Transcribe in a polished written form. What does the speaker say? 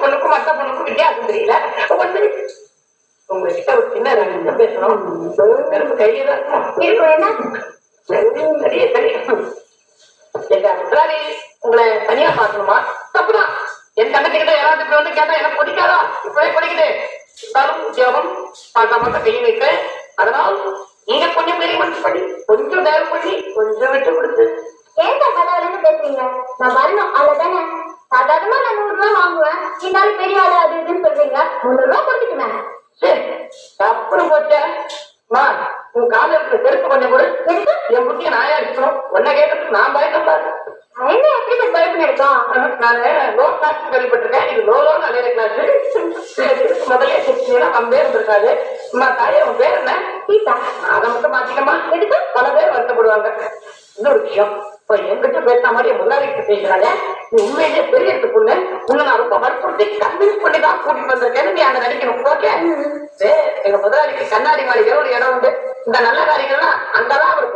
பொண்ணுக்கும் மற்ற பொண்ணுக்கும் வித்தியாசம் தெரியல. உங்ககிட்ட ஒரு சின்ன ரகசியம் பேசணும். நெருப்பு கையில இருக்கும். தெரியும். எங்க முதலாளி உங்களை தனியா பாக்கணுமா? தப்புதான். என் கண்ணத்துக்கிட்ட யாராவது இப்ப வந்து கேட்டா எனக்கு பிடிக்காதா? இப்பவே பிடிக்குது. இருந்தாலும் உத்தியோகம் பார்க்க மாட்டேன் கையை வைக்கிறேன். அதனால் நீங்க கொஞ்சம் பெரிய மனசு பண்ணி கொஞ்சம் தயவு பண்ணி கொஞ்சம் விட்டு கொடுத்து. ஏன் கலவரன்னு பேசுறீங்க? நான் வரணும் அவ்வளவுதானே. சாதாரணமா நான் 100 ரூபாய் வாங்குவேன். இருந்தாலும் பெரிய ஆளு அது இதுன்னு சொல்றீங்க. 300 ரூபாய் கொடுத்துக்குவேன். சரி அப்புறம் போச்சேன். உன் கால இருக்கிற செருப்பு கொஞ்சம் கூட என் புத்திய நாயா அடிக்கணும். ஒன்ன கேட்டதுக்கு நான் பயப்படாது. என்ன எப்படி பயப்பு நடக்கும்? நானு லோ கிளாஸ் கேள்விப்பட்டிருக்கேன். இது லோன்னு அலையிற கிளாஸ். முதல்ல சிரிச்சீங்கன்னா அவன் பேர் இருந்திருக்காது. தாயே உன் பேர் என்ன? சீதா. அதை மட்டும் மாத்திக்கமா. எதுக்கு பல பேர் வருத்தப்படுவாங்க. இன்னொரு விஷயம், இப்ப என்கிட்ட பேச மாதிரி முன்னாடிட்டு பேசுறாங்க. நீ உண்மையிலேயே பெரிய எடுத்து பொண்ணு. உன்னை நான் ரொம்ப வற்புறுத்தி கன்வின்ஸ் பண்ணி தான் கூட்டிட்டு வந்திருக்கேன்னு நீ அங்க நடிக்கணும். ஓகே? எங்க முதலாளிக்கு கண்ணாடி மாளிகை ஒரு இடம் உண்டு. இந்த நல்ல காரியங்கள்லாம் அங்கதான் அவர்